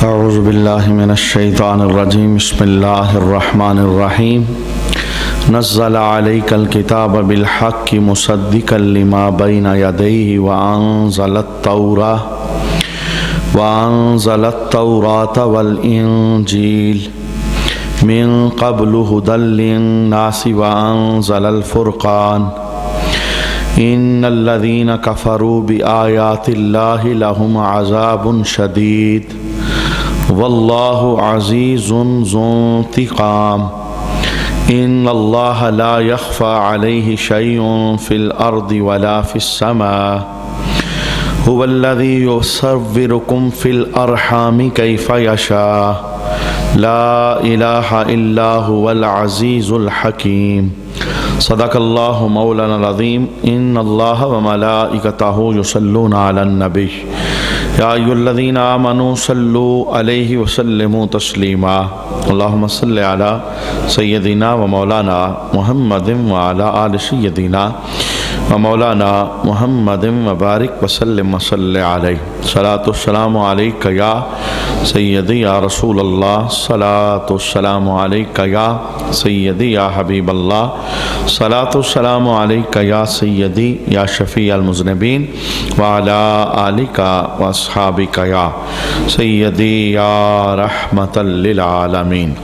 اعوذ باللہ من الشیطان الرجیم بسم اللہ الرحمن الرحیم نزل علیک الکتاب بالحق مصدقا لما بین یدیہ وانزل التوراۃ والانجیل من قبل هدى للناس وانزل الفرقان ان الذین کفروا بآیات اللہ لهم عذاب شدید واللہ عزیز ذو انتقام ان اللہ لا یخفى علیہ شیء فی الارض ولا فی السماء هو الذی یصورکم فی الارحام کیف یشاء لا الہ الا هو العزیز الحکیم صدق اللہ مولانا العظیم ان اللہ وملائکتہ یصلون علی النبی یا ایھا الذین آمنوا صلوا علیہ وسلموا تسلیما اللہم صل علی سیدنا و مولانا محمد وعلی آل سیدنا و مولانا محمد وبارک وسلم وصلی علیہ صلاۃ السلام علیک یا سیدی یا رسول اللہ صلاۃ السلام علیک یا سیدی یا حبیب اللہ صلاۃ السلام علیک یا سیدی یا شفیع المذنبین وعلی آلک واصحابک یا سیدی یا رحمت للعالمین۔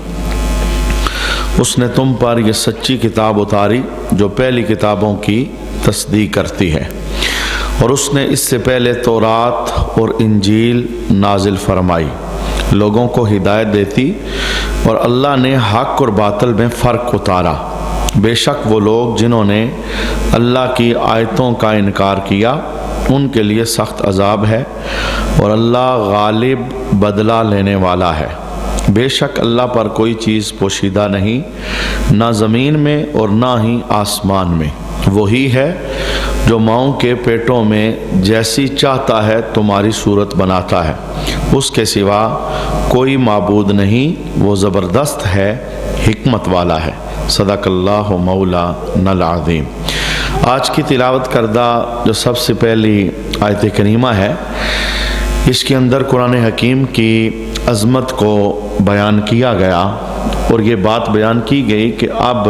اس نے تم پر یہ سچی کتاب اتاری جو پہلی کتابوں کی تصدیق کرتی ہے، اور اس نے اس سے پہلے تورات اور انجیل نازل فرمائی، لوگوں کو ہدایت دیتی، اور اللہ نے حق اور باطل میں فرق اتارا۔ بے شک وہ لوگ جنہوں نے اللہ کی آیتوں کا انکار کیا ان کے لیے سخت عذاب ہے، اور اللہ غالب بدلہ لینے والا ہے۔ بے شک اللہ پر کوئی چیز پوشیدہ نہیں، نہ زمین میں اور نہ ہی آسمان میں۔ وہی ہے جو ماؤں کے پیٹوں میں جیسی چاہتا ہے تمہاری صورت بناتا ہے، اس کے سوا کوئی معبود نہیں، وہ زبردست ہے، حکمت والا ہے۔ صدق اللہ مولانا العظیم۔ آج کی تلاوت کردہ جو سب سے پہلی آیت کریمہ ہے، اس کے اندر قرآن حکیم کی عظمت کو بیان کیا گیا، اور یہ بات بیان کی گئی کہ اب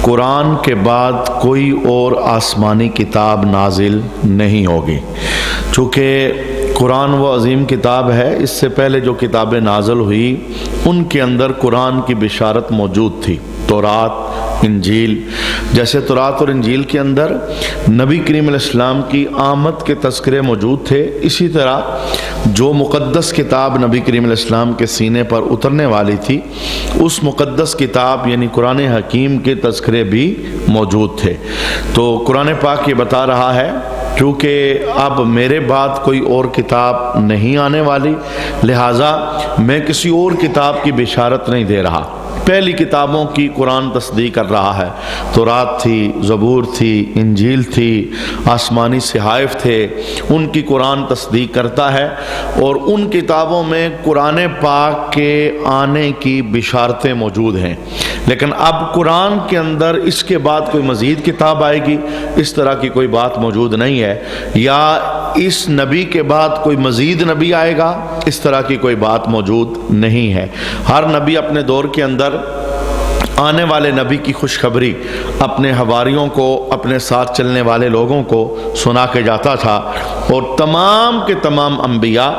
قرآن کے بعد کوئی اور آسمانی کتاب نازل نہیں ہوگی، چونکہ قرآن وہ عظیم کتاب ہے۔ اس سے پہلے جو کتابیں نازل ہوئی ان کے اندر قرآن کی بشارت موجود تھی، تورات، انجیل۔ جیسے تورات اور انجیل کے اندر نبی کریم علیہ السلام کی آمد کے تذکرے موجود تھے، اسی طرح جو مقدس کتاب نبی کریم علیہ السلام کے سینے پر اترنے والی تھی اس مقدس کتاب یعنی قرآن حکیم کے تذکرے بھی موجود تھے۔ تو قرآن پاک یہ بتا رہا ہے کیونکہ اب میرے بعد کوئی اور کتاب نہیں آنے والی، لہٰذا میں کسی اور کتاب کی بشارت نہیں دے رہا۔ پہلی کتابوں کی قرآن تصدیق کر رہا ہے، تورات تھی، زبور تھی، انجیل تھی، آسمانی صحائف تھے، ان کی قرآن تصدیق کرتا ہے، اور ان کتابوں میں قرآن پاک کے آنے کی بشارتیں موجود ہیں۔ لیکن اب قرآن کے اندر اس کے بعد کوئی مزید کتاب آئے گی، اس طرح کی کوئی بات موجود نہیں ہے، یا اس نبی کے بعد کوئی مزید نبی آئے گا، اس طرح کی کوئی بات موجود نہیں ہے۔ ہر نبی اپنے دور کے اندر آنے والے نبی کی خوشخبری اپنے حواریوں کو، اپنے ساتھ چلنے والے لوگوں کو سنا کے جاتا تھا، اور تمام کے تمام انبیاء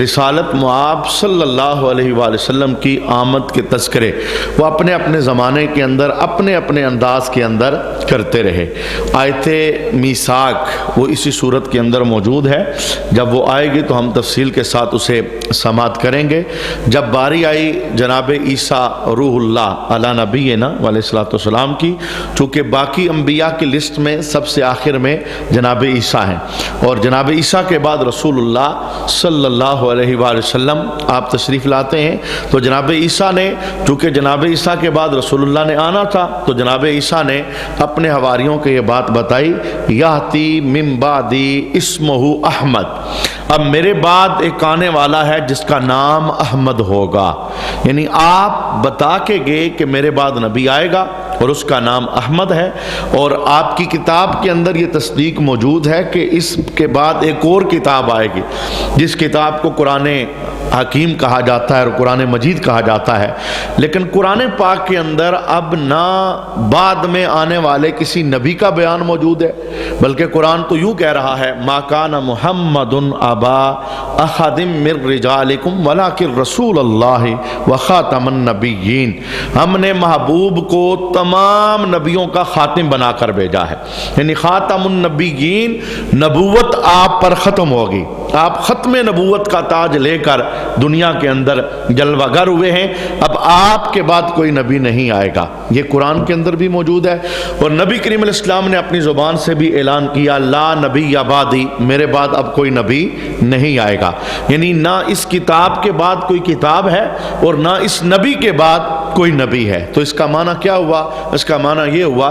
رسالت مآب صلی اللہ علیہ وآلہ وسلم کی آمد کے تذکرے وہ اپنے اپنے زمانے کے اندر اپنے اپنے انداز کے اندر کرتے رہے۔ آیت میثاق وہ اسی صورت کے اندر موجود ہے، جب وہ آئے گی تو ہم تفصیل کے ساتھ اسے سماعت کریں گے۔ جب باری آئی جناب عیسیٰ روح اللہ علی نبینا علیہ الصلوۃ والسلام کی، چونکہ باقی انبیاء کی لسٹ میں سب سے آخر میں جناب عیسیٰ ہیں، اور جناب عیسیٰ کے بعد رسول اللہ صلی اللہ علیہ وآلہ وسلم آپ تشریف لاتے ہیں۔ تو جناب عیسیٰ نے، چونکہ جناب عیسیٰ کے بعد رسول اللہ نے آنا تھا، تو جناب عیسیٰ نے اپنے حواریوں کو یہ بات بتائی، یاتی من بعدی اسمہ احمد، اب میرے بعد ایک آنے والا ہے جس کا نام احمد ہوگا، یعنی آپ بتا کے گئے کہ میرے بعد نبی آئے گا اور اس کا نام احمد ہے، اور آپ کی کتاب کے اندر یہ تصدیق موجود ہے کہ اس کے بعد ایک اور کتاب آئے گی، جس کتاب کو قرآن حکیم کہا جاتا ہے اور قرآن مجید کہا جاتا ہے، لیکن قرآن پاک کے اندر اب نہ بعد میں آنے والے کسی نبی کا بیان موجود ہے، بلکہ قرآن تو یوں کہہ رہا ہے ما کان محمد ابا احد من رجالکم ولکن رسول اللہ وخاتم النبیین، ہم نے محبوب کو تمام نبیوں کا خاتم بنا کر بھیجا ہے، یعنی خاتم النبیین، نبوت آپ پر ختم ہوگی، آپ ختم نبوت کا تاج لے کر دنیا کے اندر جلوہ گر ہوئے ہیں، اب آپ کے بعد کوئی نبی نہیں آئے گا، یہ قرآن کے اندر بھی موجود ہے، اور نبی کریم علیہ السلام نے اپنی زبان سے بھی اعلان کیا لا نبی بعدی، میرے بعد اب کوئی نبی نہیں آئے گا، یعنی نہ اس کتاب کے بعد کوئی کتاب ہے اور نہ اس نبی کے بعد کوئی نبی ہے۔ تو اس کا معنی کیا ہوا؟ اس کا معنی یہ ہوا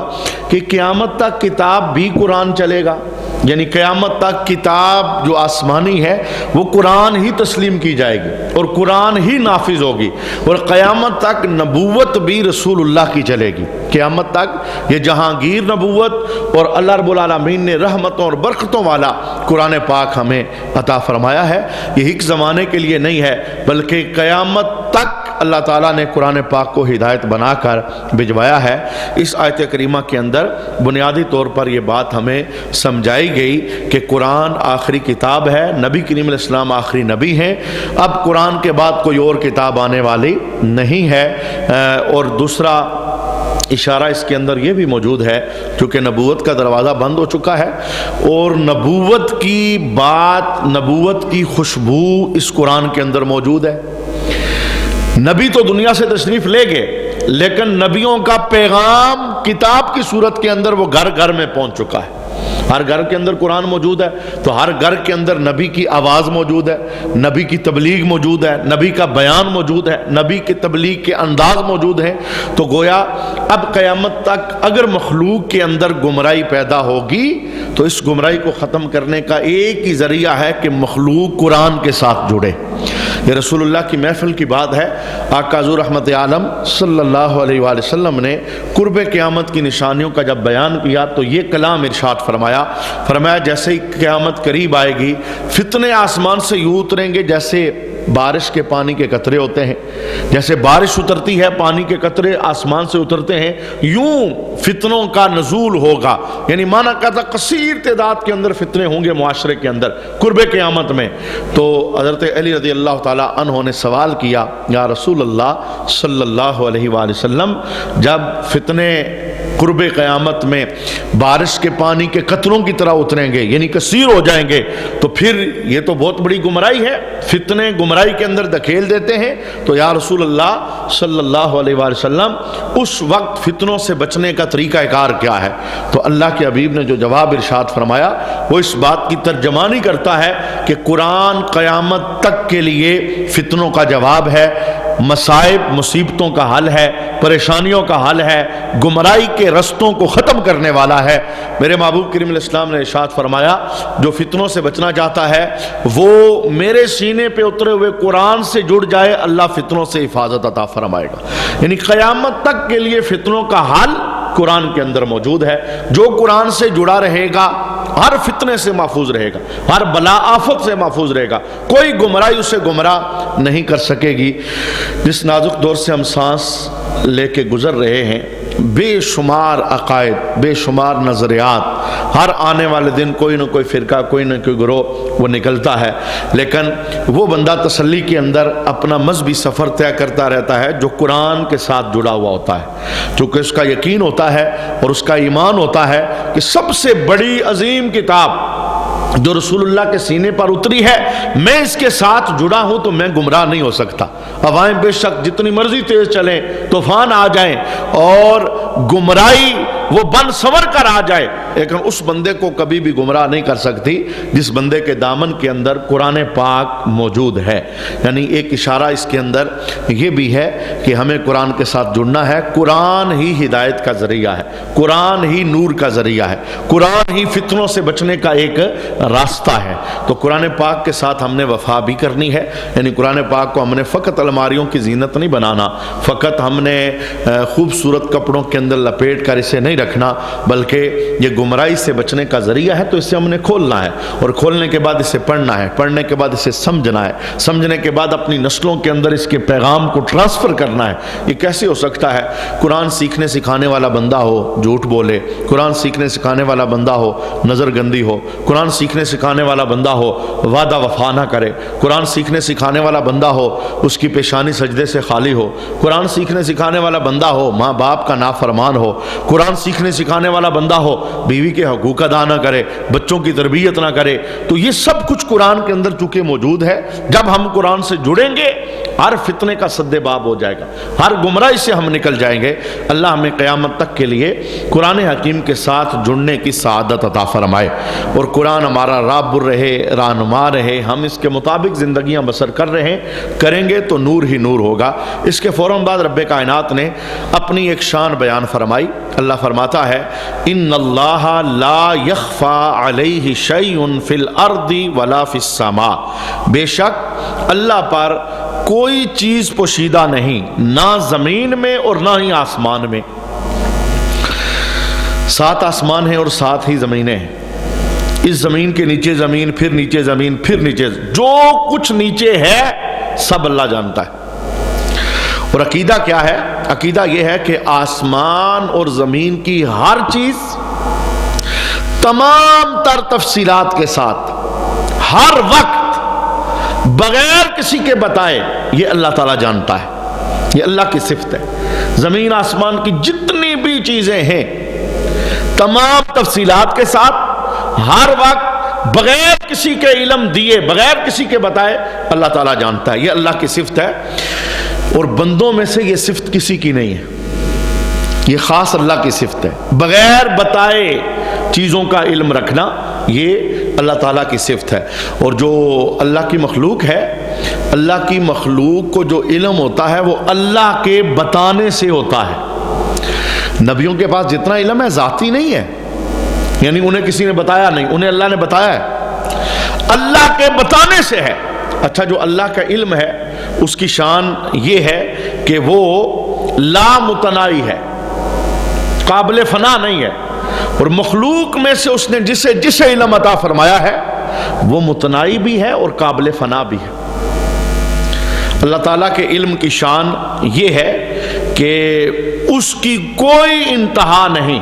کہ قیامت تک کتاب بھی قرآن چلے گا، یعنی قیامت تک کتاب جو آسمانی ہے وہ قرآن ہی تسلیم کی جائے گی اور قرآن ہی نافذ ہوگی، اور قیامت تک نبوت بھی رسول اللہ کی چلے گی، قیامت تک یہ جہانگیر نبوت اور اللہ رب العالمین نے رحمتوں اور برکتوں والا قرآن پاک ہمیں عطا فرمایا ہے، یہ ایک زمانے کے لیے نہیں ہے بلکہ قیامت تک اللہ تعالیٰ نے قرآن پاک کو ہدایت بنا کر بھجوایا ہے۔ اس آیت کریمہ کے اندر بنیادی طور پر یہ بات ہمیں سمجھائی گئی کہ قرآن آخری کتاب ہے، نبی کریم علیہ السلام آخری نبی ہیں، اب قرآن کے بعد کوئی اور کتاب آنے والی نہیں ہے، اور دوسرا اشارہ اس کے اندر یہ بھی موجود ہے کیونکہ نبوت کا دروازہ بند ہو چکا ہے، اور نبوت کی بات، نبوت کی خوشبو اس قرآن کے اندر موجود ہے۔ نبی تو دنیا سے تشریف لے گئے، لیکن نبیوں کا پیغام کتاب کی صورت کے اندر وہ گھر گھر میں پہنچ چکا ہے، ہر گھر کے اندر قرآن موجود ہے، تو ہر گھر کے اندر نبی کی آواز موجود ہے، نبی کی تبلیغ موجود ہے، نبی کا بیان موجود ہے، نبی کی تبلیغ کے انداز موجود ہیں، تو گویا اب قیامت تک اگر مخلوق کے اندر گمراہی پیدا ہوگی تو اس گمراہی کو ختم کرنے کا ایک ہی ذریعہ ہے کہ مخلوق قرآن کے ساتھ جڑے۔ یہ رسول اللہ کی محفل کی بات ہے، آقا حضور رحمت عالم صلی اللہ علیہ وآلہ وسلم نے قرب قیامت کی نشانیوں کا جب بیان کیا تو یہ کلام ارشاد فرمایا جیسے ہی قیامت قریب آئے گی فتنے آسمان سے یوں اتریں گے جیسے بارش کے پانی کے قطرے ہوتے ہیں، جیسے بارش اترتی ہے پانی کے قطرے آسمان سے اترتے ہیں، یوں فتنوں کا نزول ہوگا، یعنی مانا کہتا قصیر تعداد کے اندر فتنے ہوں گے معاشرے کے اندر قرب قیامت میں۔ تو حضرت علی رضی اللہ تعالی عنہ نے سوال کیا یا رسول اللہ صلی اللہ علیہ وآلہ وسلم، جب فتنے قرب قیامت میں بارش کے پانی کے قطروں کی طرح اتریں گے یعنی کثیر ہو جائیں گے، تو پھر یہ تو بہت بڑی گمراہی ہے، فتنے گمراہی کے اندر دھکیل دیتے ہیں، تو یا رسول اللہ صلی اللہ علیہ وآلہ وسلم اس وقت فتنوں سے بچنے کا طریقہ کار کیا ہے؟ تو اللہ کے حبیب نے جو جواب ارشاد فرمایا وہ اس بات کی ترجمانی کرتا ہے کہ قرآن قیامت تک کے لیے فتنوں کا جواب ہے، مصائب مصیبتوں کا حل ہے، پریشانیوں کا حل ہے، گمراہی کے رستوں کو ختم کرنے والا ہے۔ میرے محبوب کریم علیہ السلام نے ارشاد فرمایا جو فتنوں سے بچنا چاہتا ہے وہ میرے سینے پہ اترے ہوئے قرآن سے جڑ جائے، اللہ فتنوں سے حفاظت عطا فرمائے گا۔ یعنی قیامت تک کے لیے فتنوں کا حل قرآن کے اندر موجود ہے، جو قرآن سے جڑا رہے گا ہر فتنے سے محفوظ رہے گا، ہر بلا آفت سے محفوظ رہے گا، کوئی گمراہی اسے گمراہ نہیں کر سکے گی۔ جس نازک دور سے ہم سانس لے کے گزر رہے ہیں، بے شمار عقائد، بے شمار نظریات، ہر آنے والے دن کوئی نہ کوئی فرقہ، کوئی نہ کوئی گروہ وہ نکلتا ہے، لیکن وہ بندہ تسلی کے اندر اپنا مذہبی سفر طے کرتا رہتا ہے جو قرآن کے ساتھ جڑا ہوا ہوتا ہے، چونکہ اس کا یقین ہوتا ہے اور اس کا ایمان ہوتا ہے کہ سب سے بڑی عظیم کتاب جو رسول اللہ کے سینے پر اتری ہے، میں اس کے ساتھ جڑا ہوں تو میں گمراہ نہیں ہو سکتا۔ ہوائیں بے شک جتنی مرضی تیز چلیں، طوفان آ جائیں اور گمراہی وہ بن سنور کر آ جائے، لیکن اس بندے کو کبھی بھی گمراہ نہیں کر سکتی جس بندے کے دامن کے اندر قرآن پاک موجود ہے۔ یعنی ایک اشارہ اس کے اندر یہ بھی ہے کہ ہمیں قرآن کے ساتھ جڑنا ہے، قرآن ہی ہدایت کا ذریعہ ہے، قرآن ہی نور کا ذریعہ ہے، قرآن ہی فتنوں سے بچنے کا ایک راستہ ہے۔ تو قرآن پاک کے ساتھ ہم نے وفا بھی کرنی ہے، یعنی قرآن پاک کو ہم نے فقط الماریوں کی زینت نہیں بنانا، فقط ہم نے خوبصورت کپڑوں کے اندر لپیٹ کر اسے نہیں رکھنا بلکہ یہ گمراہی سے بچنے کا ذریعہ ہے، تو اسے ہم نے کھولنا ہے، اور کھولنے کے بعد اسے پڑھنا ہے، پڑھنے کے بعد اسے سمجھنا ہے، سمجھنے کے بعد اپنی نسلوں کے اندر اس کے پیغام کو ٹرانسفر کرنا ہے۔ یہ کیسے ہو سکتا ہے؟ قرآن سیکھنے سکھانے والا بندہ ہو جھوٹ بولے، قرآن سیکھنے سکھانے والا بندہ ہو نظر گندی ہو، قرآن سیکھنے سکھانے والا بندہ ہو وعدہ وفا نہ کرے، قرآن سیکھنے سکھانے والا بندہ ہو اس کی پیشانی سجدے سے خالی ہو، قرآن سیکھنے سکھانے والا بندہ ہو ماں باپ کا نافرمان ہو، قرآن سیکھنے سکھانے والا بندہ ہو بیوی کے حقوق ادا نہ کرے، بچوں کی تربیت نہ کرے۔ تو یہ سب کچھ قرآن کے اندر چونکہ موجود ہے، جب ہم قرآن سے جڑیں گے ہر فتنے کا سد باب ہو جائے گا، ہر گمراہی سے ہم نکل جائیں گے۔ اللہ ہمیں قیامت تک کے لیے قرآن حکیم کے ساتھ جڑنے کی سعادت عطا فرمائے، اور قرآن ہمارا رابر رہے، رہنما رہے، ہم اس کے مطابق زندگیاں بسر کریں گے تو نور ہی نور ہوگا۔ اس کے فوراً بعد رب کائنات نے اپنی ایک شان بیان فرمائی۔ اللہ فرماتا ہے ان اللہ لا یخفی علیہ شیء فی الارض ولا فی السماء، بے شک اللہ پر کوئی چیز پوشیدہ نہیں، نہ زمین میں اور نہ ہی آسمان میں۔ 7 آسمان ہیں اور 7 ہی زمینیں ہیں، اس زمین کے نیچے زمین، پھر نیچے زمین، پھر نیچے، جو کچھ نیچے ہے سب اللہ جانتا ہے۔ اور عقیدہ کیا ہے؟ عقیدہ یہ ہے کہ آسمان اور زمین کی ہر چیز تمام تر تفصیلات کے ساتھ ہر وقت بغیر کسی کے بتائے یہ اللہ تعالیٰ جانتا ہے، یہ اللہ کی صفت ہے۔ زمین آسمان کی جتنی بھی چیزیں ہیں تمام تفصیلات کے ساتھ ہر وقت بغیر کسی کے علم دیے، بغیر کسی کے بتائے اللہ تعالیٰ جانتا ہے، یہ اللہ کی صفت ہے۔ اور بندوں میں سے یہ صفت کسی کی نہیں ہے، یہ خاص اللہ کی صفت ہے۔ بغیر بتائے چیزوں کا علم رکھنا یہ اللہ تعالیٰ کی صفت ہے۔ اور جو اللہ کی مخلوق ہے، اللہ کی مخلوق کو جو علم ہوتا ہے وہ اللہ کے بتانے سے ہوتا ہے۔ نبیوں کے پاس جتنا علم ہے ذاتی نہیں ہے، یعنی انہیں کسی نے بتایا نہیں، انہیں اللہ نے بتایا ہے، اللہ کے بتانے سے ہے۔ اچھا، جو اللہ کا علم ہے اس کی شان یہ ہے کہ وہ لا متناہی ہے، قابل فنا نہیں ہے، اور مخلوق میں سے اس نے جسے علم عطا فرمایا ہے وہ متناہی بھی ہے اور قابل فنا بھی ہے۔ اللہ تعالیٰ کے علم کی شان یہ ہے کہ اس کی کوئی انتہا نہیں،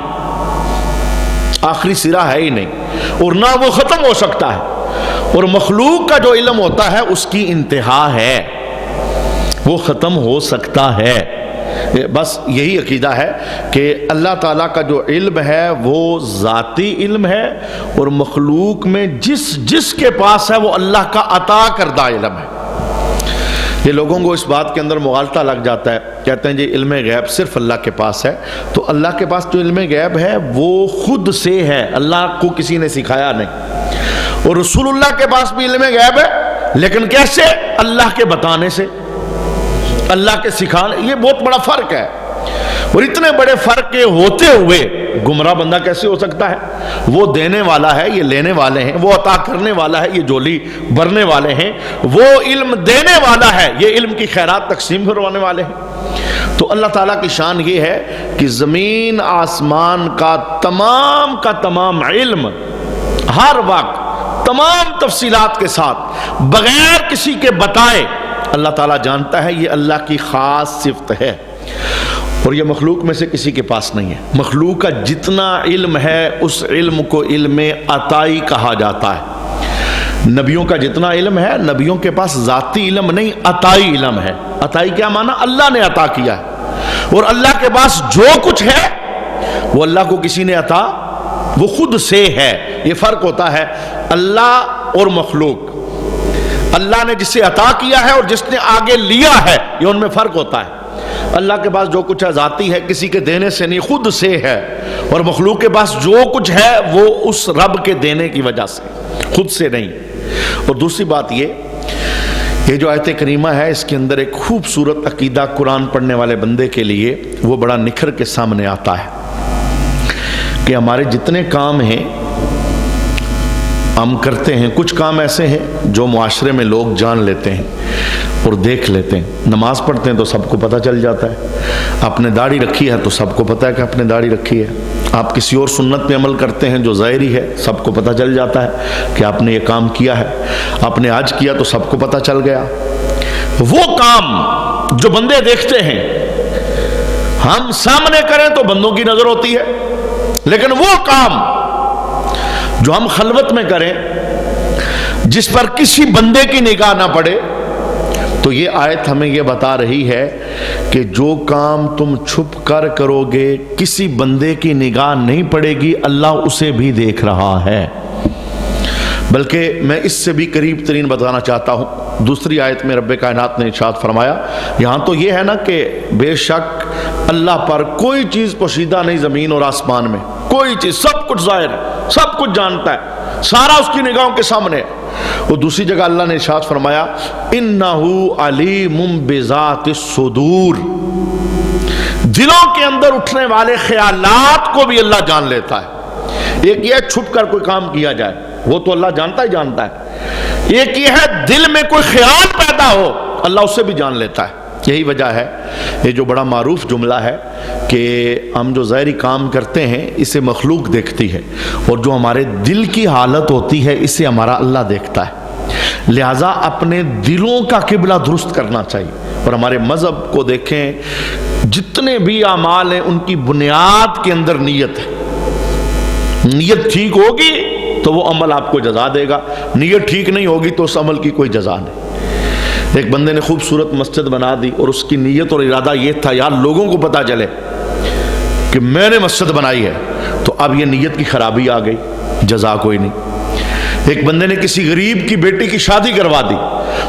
آخری سرا ہے ہی نہیں، اور نہ وہ ختم ہو سکتا ہے۔ اور مخلوق کا جو علم ہوتا ہے اس کی انتہا ہے، وہ ختم ہو سکتا ہے۔ بس یہی عقیدہ ہے کہ اللہ تعالیٰ کا جو علم ہے وہ ذاتی علم ہے، اور مخلوق میں جس کے پاس ہے وہ اللہ کا عطا کردہ علم ہے۔ یہ لوگوں کو اس بات کے اندر مغالطہ لگ جاتا ہے، کہتے ہیں جی علم غیب صرف اللہ کے پاس ہے۔ تو اللہ کے پاس جو علم غیب ہے وہ خود سے ہے، اللہ کو کسی نے سکھایا نہیں۔ اور رسول اللہ کے پاس بھی علم غیب ہے، لیکن کیسے؟ اللہ کے بتانے سے، اللہ کے سکھانے۔ یہ بہت بڑا فرق ہے، اور اتنے بڑے فرق کے ہوتے ہوئے گمراہ بندہ کیسے ہو سکتا ہے؟ وہ دینے والا ہے، یہ لینے والے ہیں، وہ عطا کرنے والا ہے، یہ جولی بھرنے والے ہیں، وہ علم دینے والا ہے، یہ علم کی خیرات تقسیم کروانے والے ہیں۔ تو اللہ تعالیٰ کی شان یہ ہے کہ زمین آسمان کا تمام علم ہر وقت تمام تفصیلات کے ساتھ بغیر کسی کے بتائے اللہ تعالیٰ جانتا ہے، یہ اللہ کی خاص صفت ہے، اور یہ مخلوق میں سے کسی کے پاس نہیں ہے۔ مخلوق کا جتنا علم ہے اس علم کو علم عطائی کہا جاتا ہے۔ نبیوں کا جتنا علم ہے، نبیوں کے پاس ذاتی علم نہیں، عطائی علم ہے۔ عطائی کیا معنی؟ اللہ نے عطا کیا ہے، اور اللہ کے پاس جو کچھ ہے وہ اللہ کو کسی نے عطا، وہ خود سے ہے۔ یہ فرق ہوتا ہے اللہ اور مخلوق۔ اللہ نے جسے عطا کیا ہے اور جس نے آگے لیا ہے، یہ ان میں فرق ہوتا ہے۔ اللہ کے پاس جو کچھ ہے ذاتی ہے، کسی کے دینے سے نہیں، خود سے ہے، اور مخلوق کے پاس جو کچھ ہے وہ اس رب کے دینے کی وجہ سے، خود سے نہیں۔ اور دوسری بات یہ جو آیت کریمہ ہے اس کے اندر ایک خوبصورت عقیدہ قرآن پڑھنے والے بندے کے لیے وہ بڑا نکھر کے سامنے آتا ہے کہ ہمارے جتنے کام ہیں ہم کرتے ہیں، کچھ کام ایسے ہیں جو معاشرے میں لوگ جان لیتے ہیں، اور دیکھ لیتے ہیں. نماز پڑھتے ہیں تو سب کو پتہ چل جاتا ہے. آپ نے داڑھی رکھی ہے تو سب کو پتہ ہے کہ آپ نے داڑھی رکھی ہے. آپ کسی اور سنت پہ عمل کرتے ہیں جو ظاہری ہے، سب کو پتہ چل جاتا ہے کہ آپ نے یہ کام کیا ہے. آپ نے حج کیا تو سب کو پتہ چل گیا. وہ کام جو بندے دیکھتے ہیں ہم سامنے کریں تو بندوں کی نظر ہوتی ہے، لیکن وہ کام جو ہم خلوت میں کریں جس پر کسی بندے کی نگاہ نہ پڑے، تو یہ آیت ہمیں یہ بتا رہی ہے کہ جو کام تم چھپ کر کرو گے کسی بندے کی نگاہ نہیں پڑے گی، اللہ اسے بھی دیکھ رہا ہے. بلکہ میں اس سے بھی قریب ترین بتانا چاہتا ہوں. دوسری آیت میں رب کائنات نے ارشاد فرمایا، یہاں تو یہ ہے نا کہ بے شک اللہ پر کوئی چیز پوشیدہ نہیں زمین اور آسمان میں، کوئی چیز، سب کچھ ظاہر ہے، سب کچھ جانتا ہے، سارا اس کی نگاہوں کے سامنے. اور دوسری جگہ اللہ نے ارشاد فرمایا اِنَّهُ عَلِيمٌ بِذَاتِ الصُّدُورِ، دلوں کے اندر اٹھنے والے خیالات کو بھی اللہ جان لیتا ہے. ایک یہ چھپ کر کوئی کام کیا جائے، وہ تو اللہ جانتا ہی جانتا ہے. ایک یہ ہے دل میں کوئی خیال پیدا ہو، اللہ اسے بھی جان لیتا ہے. یہی وجہ ہے یہ جو بڑا معروف جملہ ہے کہ ہم جو ظاہری کام کرتے ہیں اسے مخلوق دیکھتی ہے، اور جو ہمارے دل کی حالت ہوتی ہے اسے ہمارا اللہ دیکھتا ہے. لہٰذا اپنے دلوں کا قبلہ درست کرنا چاہیے. اور ہمارے مذہب کو دیکھیں، جتنے بھی اعمال ہیں ان کی بنیاد کے اندر نیت ہے. نیت ٹھیک ہوگی تو وہ عمل آپ کو جزا دے گا، نیت ٹھیک نہیں ہوگی تو اس عمل کی کوئی جزا نہیں. ایک بندے نے خوبصورت مسجد بنا دی اور اس کی نیت اور ارادہ یہ تھا یار لوگوں کو پتا چلے کہ میں نے مسجد بنائی ہے، تو اب یہ نیت کی خرابی آ گئی، جزا کوئی نہیں. ایک بندے نے کسی غریب کی بیٹی کی شادی کروا دی،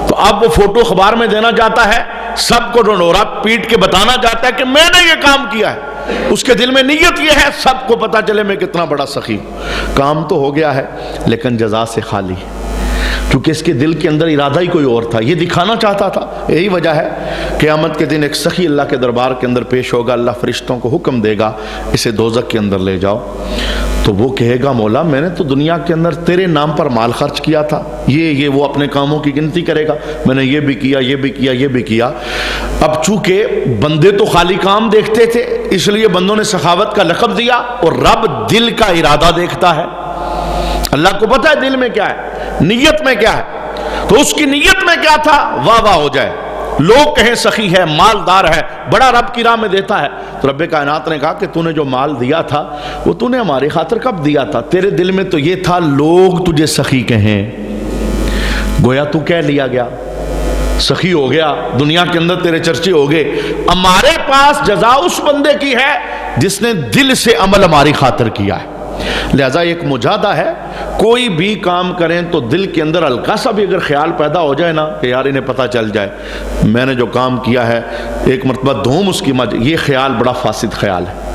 تو اب وہ فوٹو اخبار میں دینا چاہتا ہے، سب کو ڈنڈورا پیٹ کے بتانا چاہتا ہے کہ میں نے یہ کام کیا ہے. اس کے دل میں نیت یہ ہے سب کو پتا چلے میں کتنا بڑا سخی ہوں. کام تو ہو گیا ہے لیکن جزا سے خالی ہے، کیونکہ اس کے دل کے اندر ارادہ ہی کوئی اور تھا، یہ دکھانا چاہتا تھا. یہی وجہ ہے قیامت کے دن ایک سخی اللہ کے دربار کے اندر پیش ہوگا. اللہ فرشتوں کو حکم دے گا اسے دوزخ کے اندر لے جاؤ. تو وہ کہے گا مولا میں نے تو دنیا کے اندر تیرے نام پر مال خرچ کیا تھا، یہ وہ اپنے کاموں کی گنتی کرے گا، میں نے یہ بھی کیا، یہ بھی کیا، یہ بھی کیا. اب چونکہ بندے تو خالی کام دیکھتے تھے اس لیے بندوں نے سخاوت کا لقب دیا، اور رب دل کا ارادہ دیکھتا ہے. اللہ کو پتہ ہے دل میں کیا ہے، نیت میں کیا ہے. تو اس کی نیت میں کیا تھا واہ واہ ہو جائے، لوگ کہیں سخی ہے، مالدار ہے، بڑا رب کی راہ میں دیتا ہے. تو رب کائنات نے کہا کہ تو نے جو مال دیا تھا وہ تو نے ہماری خاطر کب دیا تھا؟ تیرے دل میں تو یہ تھا لوگ تجھے سخی کہیں. گویا تو کہہ لیا گیا، سخی ہو گیا، دنیا کے اندر تیرے چرچے ہو گئے. ہمارے پاس جزا اس بندے کی ہے جس نے دل سے عمل ہماری خاطر کیا ہے. لہذا ایک مجاہدہ ہے، کوئی بھی کام کریں تو دل کے اندر ہلکا سا بھی اگر خیال پیدا ہو جائے نا کہ یار انہیں پتہ چل جائے میں نے جو کام کیا ہے، ایک مرتبہ دھوم اس کی یہ خیال بڑا فاسد خیال ہے.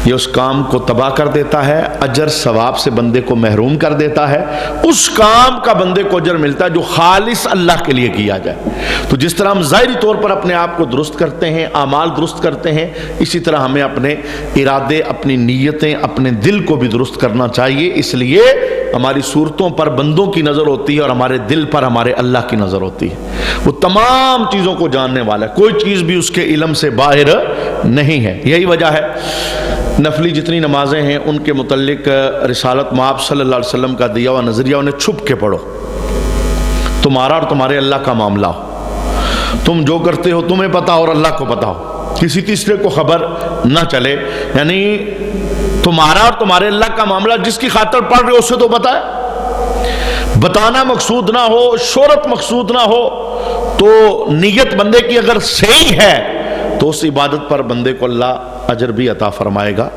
یہ اس کام کو تباہ کر دیتا ہے، اجر ثواب سے بندے کو محروم کر دیتا ہے. اس کام کا بندے کو اجر ملتا ہے جو خالص اللہ کے لیے کیا جائے. تو جس طرح ہم ظاہری طور پر اپنے آپ کو درست کرتے ہیں، اعمال درست کرتے ہیں، اسی طرح ہمیں اپنے ارادے، اپنی نیتیں، اپنے دل کو بھی درست کرنا چاہیے. اس لیے ہماری صورتوں پر بندوں کی نظر ہوتی ہے اور ہمارے دل پر ہمارے اللہ کی نظر ہوتی ہے. وہ تمام چیزوں کو جاننے والا ہے، کوئی چیز بھی اس کے علم سے باہر نہیں ہے. یہی وجہ ہے نفلی جتنی نمازیں ہیں ان کے متعلق رسالت مآب صلی اللہ علیہ وسلم کا دیا ہوا نظریہ انہیں چھپ کے پڑھو. تمہارا اور تمہارے اللہ کا معاملہ ہو، تم جو کرتے ہو تمہیں پتا اور اللہ کو پتا ہو، کسی تیسرے کو خبر نہ چلے. یعنی تمہارا اور تمہارے اللہ کا معاملہ، جس کی خاطر پڑھ رہے ہو اسے تو پتا ہے. بتانا مقصود نہ ہو، شہرت مقصود نہ ہو، تو نیت بندے کی اگر صحیح ہے تو اس عبادت پر بندے کو اللہ اجر بھی عطا فرمائے گا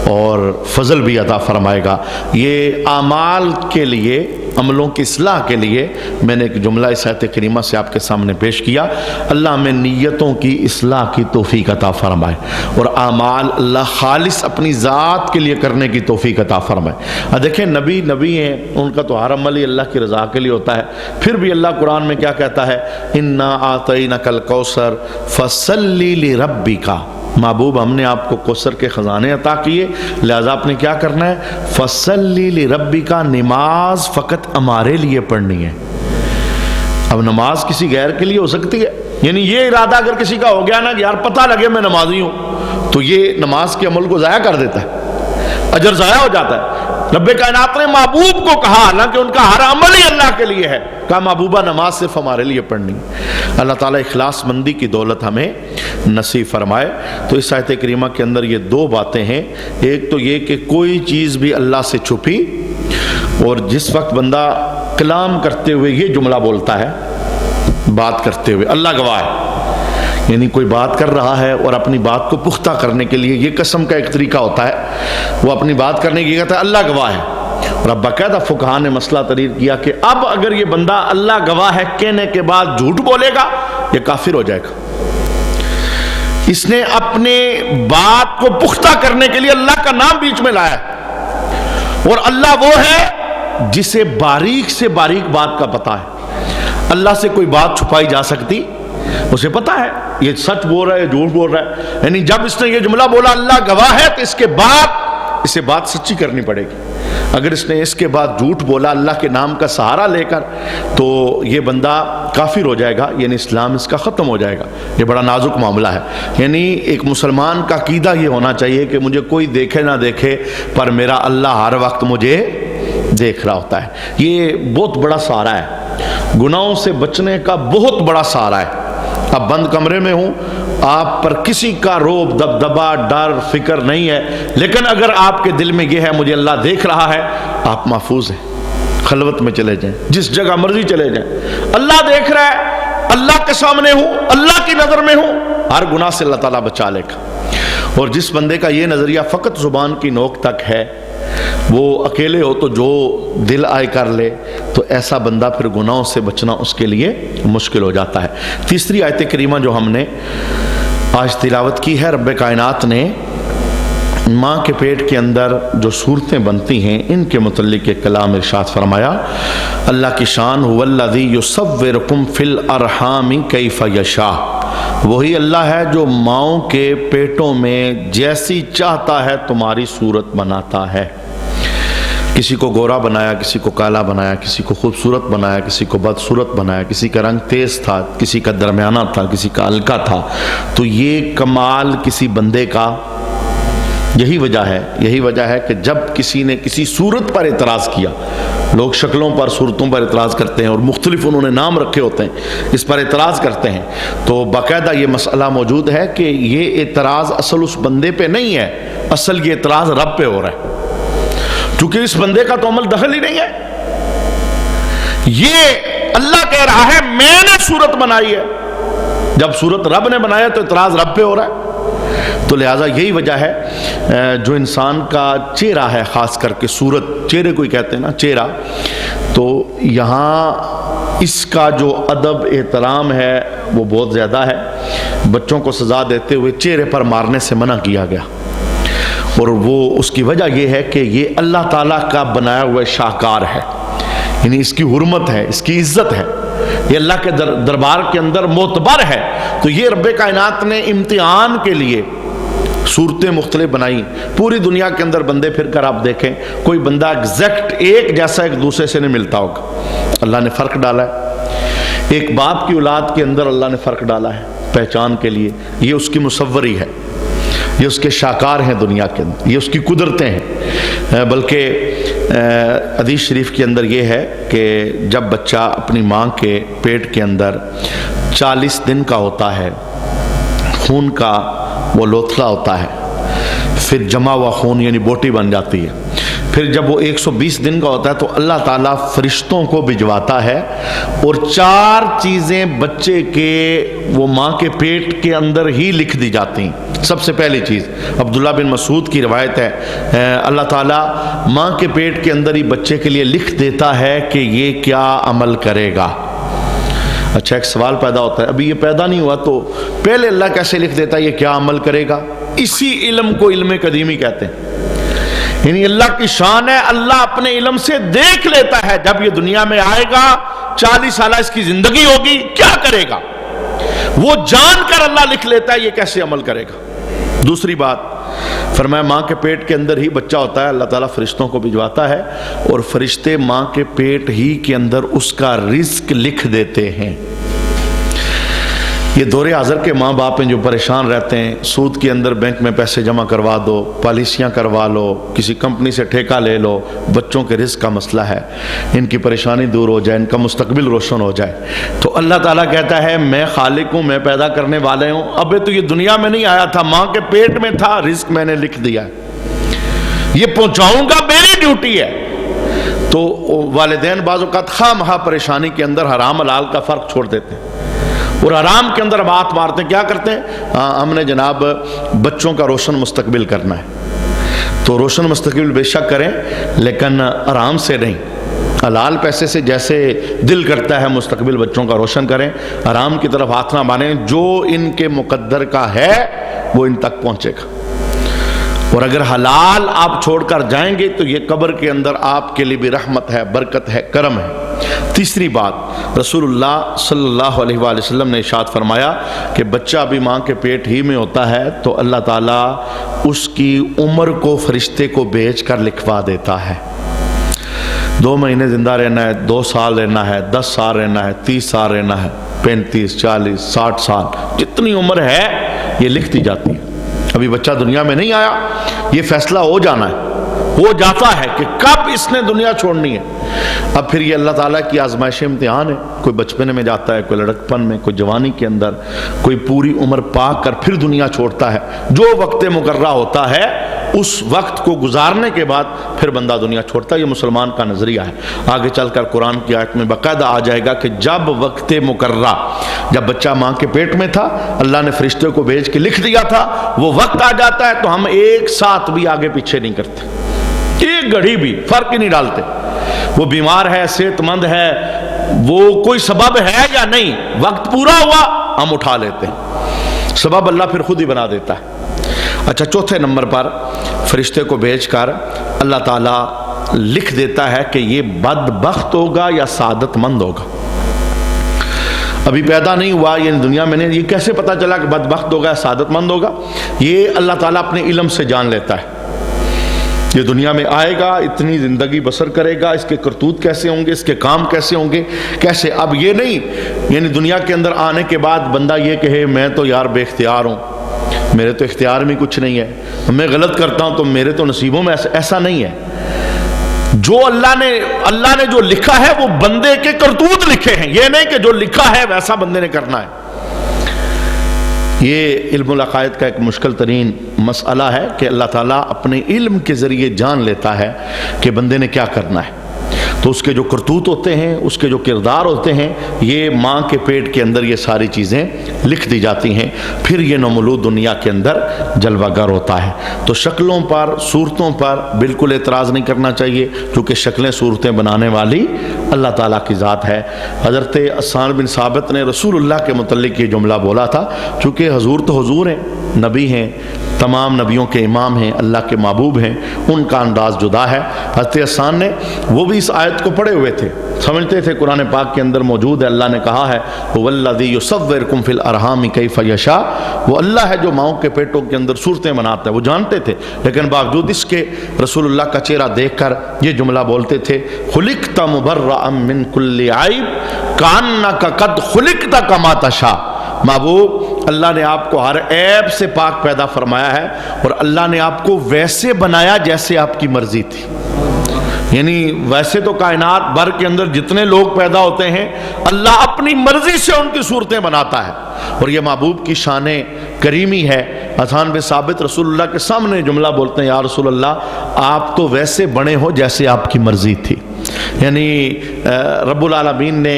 اور فضل بھی عطا فرمائے گا. یہ اعمال کے لیے، عملوں کی اصلاح کے لیے میں نے ایک جملہ اس آیت کریمہ سے آپ کے سامنے پیش کیا. اللہ ہمیں نیتوں کی اصلاح کی توفیق عطا فرمائے اور اعمال اللہ خالص اپنی ذات کے لیے کرنے کی توفیق عطا فرمائے. دیکھیں نبی ہیں، ان کا تو ہر عمل ہی اللہ کی رضا کے لیے ہوتا ہے. پھر بھی اللہ قرآن میں کیا کہتا ہے؟ اِنَّا أَعْطَيْنَكَ الْكَوْثَرَ فَصَلِّ لِرَبِّكَ. محبوب ہم نے آپ کو کوثر کے خزانے عطا کیے، لہذا آپ نے کیا کرنا ہے؟ فَصَلِّ لِرَبِّكَ. نماز فقط ہمارے لیے پڑھنی ہے. اب نماز کسی غیر کے لیے ہو سکتی ہے؟ یعنی یہ ارادہ اگر کسی کا ہو گیا نا کہ یار پتہ لگے میں نمازی ہوں، تو یہ نماز کے عمل کو ضائع کر دیتا ہے، اجر ضائع ہو جاتا ہے۔ رب کائنات نے محبوب کو کہا، حالانکہ ان کا ہر عمل ہی اللہ کے لیے ہے، کہا محبوبہ نماز صرف ہمارے لیے پڑھنی۔ اللہ تعالیٰ اخلاص مندی کی دولت ہمیں نصیب فرمائے۔ تو اس آیت کریمہ کے اندر یہ دو باتیں ہیں، ایک تو یہ کہ کوئی چیز بھی اللہ سے چھپی، اور جس وقت بندہ کلام کرتے ہوئے یہ جملہ بولتا ہے، بات کرتے ہوئے اللہ گواہ ہے، یعنی کوئی بات کر رہا ہے اور اپنی بات کو پختہ کرنے کے لیے، یہ قسم کا ایک طریقہ ہوتا ہے، وہ اپنی بات کرنے کی کہتا ہے اللہ گواہ ہے، اور اب باقاعدہ فقہاء نے مسئلہ تحریر کیا کہ اب اگر یہ بندہ اللہ گواہ ہے کہنے کے بعد جھوٹ بولے گا، یہ کافر ہو جائے گا۔ اس نے اپنے بات کو پختہ کرنے کے لیے اللہ کا نام بیچ میں لایا ہے، اور اللہ وہ ہے جسے باریک سے باریک بات کا پتہ ہے۔ اللہ سے کوئی بات چھپائی جا سکتی؟ اسے پتا ہے یہ سچ بول رہا ہے، جھوٹ بول رہا ہے، یعنی جب اس نے یہ جملہ بولا اللہ گواہ ہے، تو اس کے بعد اسے بات سچی کرنی پڑے گی۔ اگر اس نے اس کے بعد جھوٹ بولا اللہ کے نام کا سہارا لے کر، تو یہ بندہ کافر ہو جائے گا، یعنی اسلام اس کا ختم ہو جائے گا۔ یہ بڑا نازک معاملہ ہے، یعنی ایک مسلمان کا عقیدہ یہ ہونا چاہیے کہ مجھے کوئی دیکھے نہ دیکھے، پر میرا اللہ ہر وقت مجھے دیکھ رہا ہوتا ہے۔ یہ بہت بڑا سہارا ہے، گناہوں سے بچنے کا بہت بڑا سہارا ہے۔ اب بند کمرے میں ہوں، آپ پر کسی کا روب دبدبا ڈر فکر نہیں ہے، لیکن اگر آپ کے دل میں یہ ہے مجھے اللہ دیکھ رہا ہے، آپ محفوظ ہیں۔ خلوت میں چلے جائیں، جس جگہ مرضی چلے جائیں، اللہ دیکھ رہا ہے، اللہ کے سامنے ہوں، اللہ کی نظر میں ہوں، ہر گناہ سے اللہ تعالیٰ بچا لے گا۔ اور جس بندے کا یہ نظریہ فقط زبان کی نوک تک ہے، وہ اکیلے ہو تو جو دل آئے کر لے، تو ایسا بندہ پھر گناہوں سے بچنا اس کے لیے مشکل ہو جاتا ہے۔ تیسری آیت کریمہ جو ہم نے آج تلاوت کی ہے، رب کائنات نے ماں کے پیٹ کے اندر جو صورتیں بنتی ہیں ان کے متعلق ایک کلام ارشاد فرمایا۔ اللہ کی شان هو الذی یصورکم فی الارحام کیف یشاء، وہی اللہ ہے جو ماؤں کے پیٹوں میں جیسی چاہتا ہے تمہاری صورت بناتا ہے۔ کسی کو گورا بنایا، کسی کو کالا بنایا، کسی کو خوبصورت بنایا، کسی کو بدصورت بنایا، کسی کا رنگ تیز تھا، کسی کا درمیانہ تھا، کسی کا ہلکا تھا۔ تو یہ کمال کسی بندے کا یہی وجہ ہے کہ جب کسی نے کسی صورت پر اعتراض کیا، لوگ شکلوں پر صورتوں پر اعتراض کرتے ہیں اور مختلف انہوں نے نام رکھے ہوتے ہیں، اس پر اعتراض کرتے ہیں، تو باقاعدہ یہ مسئلہ موجود ہے کہ یہ اعتراض اصل اس بندے پہ نہیں ہے، اصل یہ اعتراض رب پہ ہو رہا ہے، کیونکہ اس بندے کا تو عمل دخل ہی نہیں ہے۔ یہ اللہ کہہ رہا ہے میں نے صورت بنائی ہے، جب صورت رب نے بنایا تو اعتراض رب پہ ہو رہا ہے۔ تو لہٰذا یہی وجہ ہے جو انسان کا چہرہ ہے، خاص کر کے صورت، چہرے کو ہی کہتے ہیں نا چہرہ، تو یہاں اس کا جو ادب احترام ہے وہ بہت زیادہ ہے۔ بچوں کو سزا دیتے ہوئے چہرے پر مارنے سے منع کیا گیا، اور وہ اس کی وجہ یہ ہے کہ یہ اللہ تعالیٰ کا بنایا ہوا شاہکار ہے، یعنی اس کی حرمت ہے، اس کی عزت ہے، یہ اللہ کے دربار کے اندر معتبر ہے۔ تو یہ رب کائنات نے امتحان کے لیے صورتیں مختلف بنائی۔ پوری دنیا کے اندر بندے پھر کر آپ دیکھیں، کوئی بندہ ایگزیکٹ ایک جیسا ایک دوسرے سے نہیں ملتا ہوگا، اللہ نے فرق ڈالا ہے۔ ایک باپ کی اولاد کے اندر اللہ نے فرق ڈالا ہے پہچان کے لیے، یہ اس کی مصوری ہے، یہ اس کے شاکار ہیں دنیا کے اندر، یہ اس کی قدرتیں ہیں۔ بلکہ حدیث شریف کے اندر یہ ہے کہ جب بچہ اپنی ماں کے پیٹ کے اندر 40 دن کا ہوتا ہے، خون کا وہ لوتھڑا ہوتا ہے، پھر جمع ہوا خون یعنی بوٹی بن جاتی ہے، پھر جب وہ 120 دن کا ہوتا ہے تو اللہ تعالیٰ فرشتوں کو بھجواتا ہے، اور 4 چیزیں بچے کے وہ ماں کے پیٹ کے اندر ہی لکھ دی جاتی ہیں۔ سب سے پہلی چیز عبداللہ بن مسعود کی روایت ہے، اللہ تعالیٰ ماں کے پیٹ کے اندر ہی بچے کے لیے لکھ دیتا ہے کہ یہ کیا عمل کرے گا۔ اچھا ایک سوال پیدا ہوتا ہے، ابھی یہ پیدا نہیں ہوا تو پہلے اللہ کیسے لکھ دیتا ہے یہ کیا عمل کرے گا؟ اسی علم کو علم قدیمی کہتے ہیں، یعنی اللہ کی شان ہے، اللہ اپنے علم سے دیکھ لیتا ہے جب یہ دنیا میں آئے گا، 40 سالہ اس کی زندگی ہوگی، کیا کرے گا، وہ جان کر اللہ لکھ لیتا ہے یہ کیسے عمل کرے گا۔ دوسری بات فرمایا ماں کے پیٹ کے اندر ہی بچہ ہوتا ہے، اللہ تعالیٰ فرشتوں کو بھجواتا ہے اور فرشتے ماں کے پیٹ ہی کے اندر اس کا رزق لکھ دیتے ہیں۔ یہ دور حاضر کے ماں باپ ہیں جو پریشان رہتے ہیں، سود کے اندر بینک میں پیسے جمع کروا دو، پالیسیاں کروا لو، کسی کمپنی سے ٹھیکہ لے لو، بچوں کے رزق کا مسئلہ ہے، ان کی پریشانی دور ہو جائے، ان کا مستقبل روشن ہو جائے، تو اللہ تعالیٰ کہتا ہے میں خالق ہوں، میں پیدا کرنے والے ہوں۔ ابے تو یہ دنیا میں نہیں آیا تھا، ماں کے پیٹ میں تھا، رزق میں نے لکھ دیا، یہ پہنچاؤں گا، میری ڈیوٹی ہے۔ تو والدین بعض اوقات خواہ مخواہ پریشانی کے اندر حرام حلال کا فرق چھوڑ دیتے ہیں اور حرام کے اندر بات مارتے ہیں۔ کیا کرتے ہیں؟ ہم نے جناب بچوں کا روشن مستقبل کرنا ہے، تو روشن مستقبل بے شک کریں لیکن حرام سے نہیں، حلال پیسے سے جیسے دل کرتا ہے مستقبل بچوں کا روشن کریں، حرام کی طرف ہاتھ نہ ماریں، جو ان کے مقدر کا ہے وہ ان تک پہنچے گا۔ اور اگر حلال آپ چھوڑ کر جائیں گے تو یہ قبر کے اندر آپ کے لیے بھی رحمت ہے، برکت ہے، کرم ہے۔ تیسری بات، رسول اللہ صلی اللہ علیہ وآلہ وسلم نے ارشاد فرمایا کہ بچہ ابھی ماں کے پیٹ ہی میں ہوتا ہے تو اللہ تعالیٰ اس کی عمر کو فرشتے کو بھیج کر لکھوا دیتا ہے۔ 2 مہینے زندہ رہنا ہے، 2 سال رہنا ہے، 10 سال رہنا ہے، 30 سال رہنا ہے، 35 40 60 سال، جتنی عمر ہے یہ لکھتی جاتی ہے۔ ابھی بچہ دنیا میں نہیں آیا، یہ فیصلہ ہو جانا ہے، ہو جاتا ہے کہ کب اس نے دنیا چھوڑنی ہے۔ اب پھر یہ اللہ تعالیٰ کی آزمائش امتحان ہے، کوئی بچپنے میں جاتا ہے، کوئی لڑکپن میں، کوئی جوانی کے اندر، کوئی پوری عمر پا کر پھر دنیا چھوڑتا ہے۔ جو وقت مقررہ ہوتا ہے اس وقت کو گزارنے کے بعد پھر بندہ دنیا چھوڑتا ہے، یہ مسلمان کا نظریہ ہے۔ آگے چل کر قرآن کی آیت میں باقاعدہ آ جائے گا کہ جب وقت مقررہ، جب بچہ ماں کے پیٹ میں تھا اللہ نے فرشتے کو بھیج کے لکھ دیا تھا، وہ وقت آ جاتا ہے تو ہم ایک ساتھ بھی آگے پیچھے نہیں کرتے، ایک گھڑی بھی فرق ہی نہیں ڈالتے۔ وہ بیمار ہے، صحت مند ہے، وہ کوئی سبب ہے یا نہیں، وقت پورا ہوا ہم اٹھا لیتے ہیں، سبب اللہ پھر خود ہی بنا دیتا ہے۔ اچھا، چوتھے نمبر پر فرشتے کو بھیج کر اللہ تعالیٰ لکھ دیتا ہے کہ یہ بدبخت ہوگا یا سعادت مند ہوگا۔ ابھی پیدا نہیں ہوا، یہ دنیا میں نہیں، یہ کیسے پتا چلا کہ بدبخت ہوگا یا سعادت مند ہوگا؟ یہ اللہ تعالیٰ اپنے علم سے جان لیتا ہے۔ یہ دنیا میں آئے گا، اتنی زندگی بسر کرے گا، اس کے کرتوت کیسے ہوں گے، اس کے کام کیسے ہوں گے، کیسے؟ اب یہ نہیں یعنی دنیا کے اندر آنے کے بعد بندہ یہ کہے میں تو یار بے اختیار ہوں، میرے تو اختیار میں کچھ نہیں ہے، میں غلط کرتا ہوں تو میرے تو نصیبوں میں ایسا نہیں ہے۔ جو اللہ نے جو لکھا ہے وہ بندے کے کرتوت لکھے ہیں، یہ نہیں کہ جو لکھا ہے ویسا بندے نے کرنا ہے۔ یہ علم العقائد کا ایک مشکل ترین مسئلہ ہے کہ اللہ تعالیٰ اپنے علم کے ذریعے جان لیتا ہے کہ بندے نے کیا کرنا ہے، تو اس کے جو کرتوت ہوتے ہیں، اس کے جو کردار ہوتے ہیں، یہ ماں کے پیٹ کے اندر یہ ساری چیزیں لکھ دی جاتی ہیں، پھر یہ نومولود دنیا کے اندر جلوہ گر ہوتا ہے۔ تو شکلوں پر، صورتوں پر بالکل اعتراض نہیں کرنا چاہیے، کیونکہ شکلیں صورتیں بنانے والی اللہ تعالیٰ کی ذات ہے۔ حضرت حسان بن ثابت نے رسول اللہ کے متعلق یہ جملہ بولا تھا، چونکہ حضور تو حضور ہیں، نبی ہیں، تمام نبیوں کے امام ہیں، اللہ کے محبوب ہیں، ان کا انداز جدا ہے۔ حضرت حسان نے وہ بھی اس آیت کو پڑھے ہوئے تھے، سمجھتے تھے قرآن پاک کے اندر موجود ہے، اللہ نے کہا ہے هو الذی یصورکم فی الارحام کیف یشاء، وہ اللہ ہے جو ماؤں کے پیٹوں کے اندر صورتیں بناتا ہے، وہ جانتے تھے، لیکن باوجود اس کے رسول اللہ کا چہرہ دیکھ کر یہ جملہ بولتے تھے خلقت مبرأ من کل عیب کانک قد خلقت کما تشاء، محبوب اللہ نے آپ کو ہر عیب سے پاک پیدا فرمایا ہے اور اللہ نے آپ کو ویسے بنایا جیسے آپ کی مرضی تھی۔ یعنی ویسے تو کائنات بھر کے اندر جتنے لوگ پیدا ہوتے ہیں اللہ اپنی مرضی سے ان کی صورتیں بناتا ہے، اور یہ محبوب کی شان کریمی ہے۔ حسان بن ثابت رسول اللہ کے سامنے جملہ بولتے ہیں یا رسول اللہ آپ تو ویسے بنے ہو جیسے آپ کی مرضی تھی، یعنی رب العالمین نے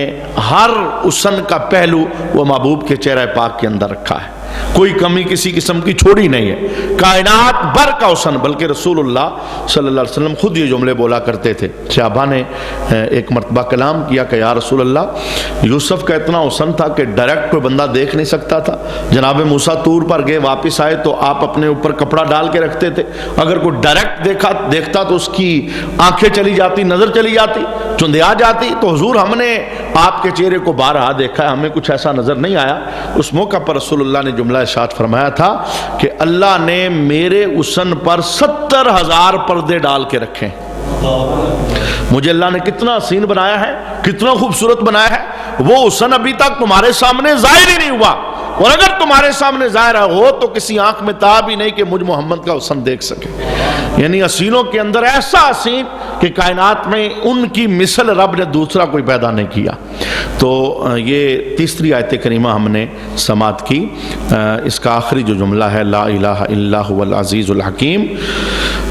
ہر حسن کا پہلو وہ محبوب کے چہرہ پاک کے اندر رکھا ہے، کوئی کمی کسی قسم کی چھوڑی نہیں ہے، کائنات بھر کا حسن۔ بلکہ رسول اللہ صلی اللہ علیہ وسلم خود یہ جملے بولا کرتے تھے۔ صحابہ نے ایک مرتبہ کلام کیا کہ یا رسول اللہ یوسف کا اتنا حسن تھا کہ ڈائریکٹ کوئی بندہ دیکھ نہیں سکتا تھا، جناب موسیٰ طور پر گئے واپس آئے تو آپ اپنے اوپر کپڑا ڈال کے رکھتے تھے، اگر کوئی ڈائریکٹ دیکھتا تو اس کی آنکھیں چلی جاتی، نظر چلی جاتی، چندیا جاتی تو حضور ہم نے آپ کے چہرے کو بارہا دیکھا ہے، ہمیں کچھ ایسا نظر نہیں آیا۔ اس موقع پر رسول اللہ نے جملہ ارشاد فرمایا تھا کہ اللہ نے میرے حسن پر 70,000 پردے ڈال کے رکھے۔ مجھے اللہ نے کتنا حسین بنایا ہے، کتنا خوبصورت بنایا ہے، وہ حسن ابھی تک تمہارے سامنے ظاہر ہی نہیں ہوا، اور اگر تمہارے سامنے ظاہر ہو تو کسی آنکھ میں تاب ہی نہیں کہ مجھ محمد کا حسن دیکھ سکے۔ یعنی حسینوں کے اندر ایسا حسین کہ کائنات میں ان کی مثل رب نے دوسرا کوئی پیدا نہیں کیا۔ تو یہ تیسری آیت کریمہ ہم نے سماعت کی۔ اس کا آخری جو جملہ ہے لا الہ الا هو العزیز الحکیم،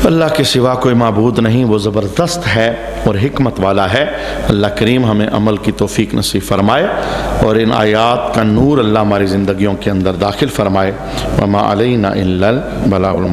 اللہ کے سوا کوئی معبود نہیں، وہ زبردست ہے اور حکمت والا ہے۔ اللہ کریم ہمیں عمل کی توفیق نصیب فرمائے اور ان آیات کا نور اللہ ہماری زندگیوں کے اندر داخل فرمائے۔ وما علینا الا البلاغ المبین۔